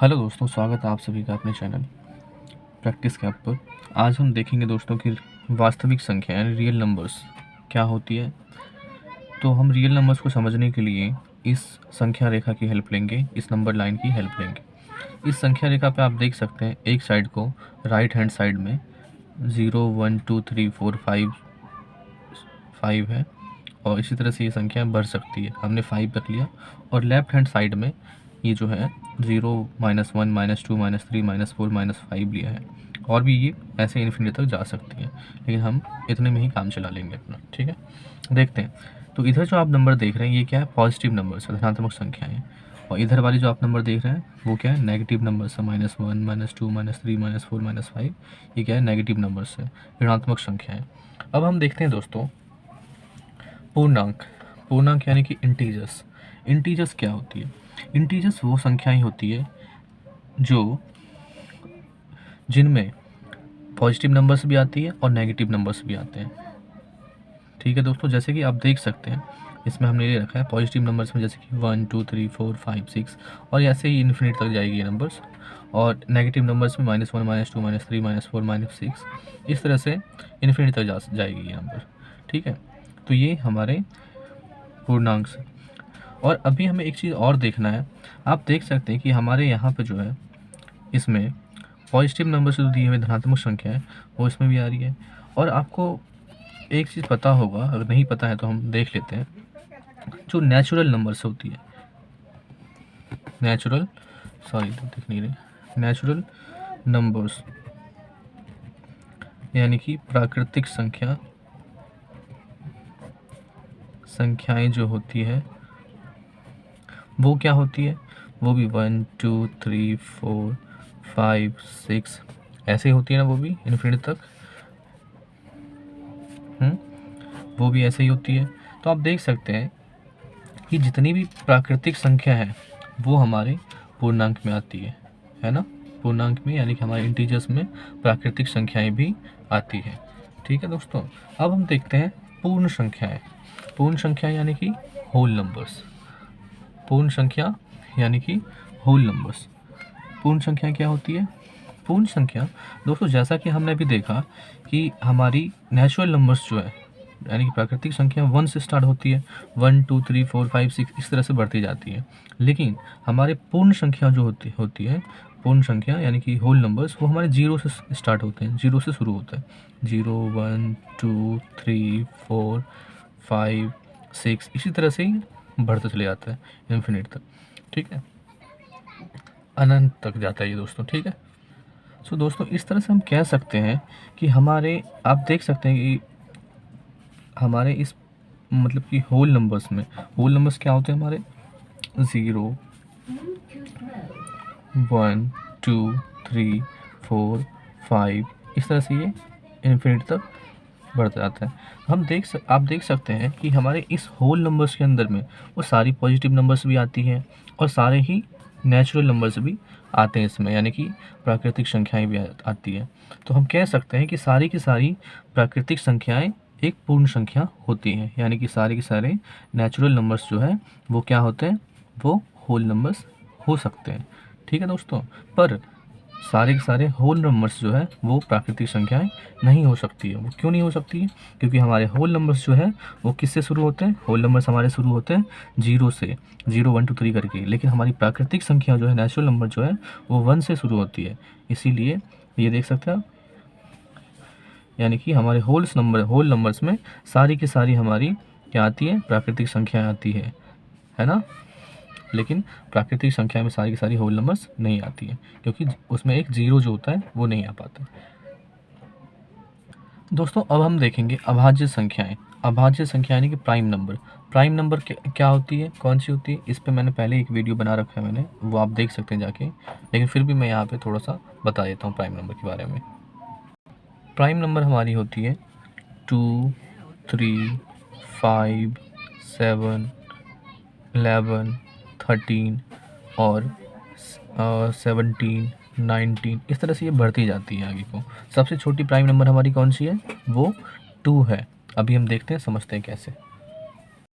Hello दोस्तों, स्वागत है आप सभी का अपने चैनल प्रैक्टिस कैप पर। आज हम देखेंगे दोस्तों कि वास्तविक संख्या यानी रियल नंबर्स क्या होती है। तो हम रियल नंबर्स को समझने के लिए इस संख्या रेखा की हेल्प लेंगे, इस नंबर लाइन की हेल्प लेंगे। इस संख्या रेखा पे आप देख सकते हैं एक साइड को राइट हैंड साइड में 0 1 2 3 4 5 है और इसी तरह से ये संख्या बढ़ सकती है। हमने 5 रख लिया और लेफ्ट हैंड साइड में ये जो है 0 -1 -2 -3 -4 -5 लिया है और भी ये ऐसे इन्फिनिटी तक जा सकती है, लेकिन हम इतने में ही काम चला लेंगे अपना। ठीक है, देखते हैं। तो इधर जो आप नंबर देख रहे हैं ये क्या है? पॉजिटिव नंबर्स है, धनात्मक संख्याएं। और इधर वाली जो आप नंबर देख रहे हैं वो क्या है? नेगेटिव नंबर्स है, -1 -2 -3 -4 -5। ये क्या है? नेगेटिव नंबर्स है, ऋणात्मक संख्याएं। अब हम देखते हैं दोस्तों पूर्णांक। पूर्णांक यानी कि इंटीजर्स। इंटीजर्स क्या होती है? इंटीजर्स वो संख्याएं होती है जो जिनमें पॉजिटिव नंबर्स भी आती है और नेगेटिव नंबर्स भी आते हैं। ठीक है दोस्तों, जैसे कि आप देख सकते हैं इसमें हमने ले रखा है पॉजिटिव नंबर्स में, जैसे कि 1 2 3 4 5 6 और ऐसे ही इन्फिनिट तक जाएगी ये नंबर्स। और नेगेटिव नंबर्स में -1 -2 -3 -4 -6 इस तरह से इन्फिनिट तक जाएगी ये नंबर। ठीक है, तो ये हमारे पूर्णांक से। और अभी हमें एक चीज़ और देखना है। आप देख सकते हैं कि हमारे यहाँ पे जो है इसमें पॉजिटिव नंबर से जो दी हुई धनात्मक संख्या है वो इसमें भी आ रही है। और आपको एक चीज़ पता होगा, अगर नहीं पता है तो हम देख लेते हैं। जो नेचुरल नंबर्स होती है, नेचुरल दिख नहीं रहे, नेचुरल नंबर्स यानी कि प्राकृतिक संख्याएं जो होती है वो क्या होती है? वो भी 1 2 3 4 5 6 ऐसे होती है ना, वो भी इन्फिनिटी तक। वो भी ऐसे ही होती है। तो आप देख सकते हैं कि जितनी भी प्राकृतिक संख्या है वो हमारे पूर्णांक में आती है ना? पूर्णांक में यानी कि हमारे इंटीजर्स में प्राकृतिक संख्याएं भी आती है। ठीक है दोस्तों, अब हम देखते हैं पूर्ण संख्याएं। पूर्ण संख्या यानी कि होल नंबर्स। पूर्ण संख्या यानी कि होल नंबर्स। पूर्ण संख्या क्या होती है? पूर्ण संख्या दोस्तों, जैसा कि हमने अभी देखा कि हमारी नेचुरल नंबर्स जो है यानी कि प्राकृतिक संख्या 1 से स्टार्ट होती है, 1 2 3 4 5 6 इस तरह से बढ़ती जाती है। लेकिन हमारे पूर्ण संख्या जो होती है, पूर्ण संख्या यानी कि होल नंबर्स, वो हमारे 0 से स्टार्ट होते हैं, 0 से शुरू होता है। 0 1 2 3 4 5 6 इसी तरह से ही बढ़ता चले जाता है इन्फिनिट तक। ठीक है, अनंत तक जाता है ये दोस्तों। ठीक है, सो दोस्तों इस तरह से हम कह सकते हैं कि हमारे, आप देख सकते हैं कि हमारे इस मतलब कि होल नंबर्स में, होल नंबर्स क्या होते हैं हमारे? 0 1 2 3 4 5 इस तरह से ये इन्फिनिटी तक बढ़ता जाता है। आप देख सकते हैं कि हमारे इस होल नंबर्स के अंदर में वो सारी पॉजिटिव नंबर्स भी आती हैं और सारे ही नेचुरल नंबर्स भी आते हैं इसमें, यानी कि प्राकृतिक संख्याएं भी आती हैं। तो हम कह सकते हैं कि सारी की सारी प्राकृतिक संख्याएं एक पूर्ण संख्या होती हैं, यानी कि सारे के सारे नेचुरल नंबर्स जो है वो क्या होते हैं? वो होल नंबर्स हो सकते हैं। ठीक है दोस्तों, पर सारे के सारे होल नंबर्स जो है वो प्राकृतिक संख्याएं नहीं हो सकती है। वो क्यों नहीं हो सकती है? क्योंकि हमारे होल नंबर्स जो है वो किससे शुरू होते हैं? होल नंबर्स हमारे शुरू होते हैं 0 से, 0 1 2 3 करके। लेकिन हमारी प्राकृतिक संख्या जो है, नेचुरल नंबर जो है, वो 1 से शुरू होती है। इसीलिए ये देख सकते हैं आप, यानी कि हमारे होल नंबर्स में सारी की सारी हमारी क्या आती है? प्राकृतिक संख्याएं आती है ना? लेकिन प्राकृतिक संख्या में सारी की सारी होल नंबर्स नहीं आती है, क्योंकि उसमें एक 0 जो होता है वो नहीं आ पाता। दोस्तों अब हम देखेंगे अभाज्य संख्याएं। अभाज्य संख्या यानी कि प्राइम नंबर। प्राइम नंबर क्या होती है, कौन सी होती है? इस पे मैंने पहले एक वीडियो बना रखा है, मैंने वो आप देख सकते हैं जाके, लेकिन फिर भी मैं यहाँ पे थोड़ा सा बता देता हूँ प्राइम नंबर के बारे में। प्राइम नंबर हमारी होती है 2 3 5 7 11 13 और 17 19 इस तरह से ये बढ़ती जाती है आगे को। सबसे छोटी प्राइम नंबर हमारी कौन सी है? वो 2 है। अभी हम देखते हैं, समझते हैं कैसे।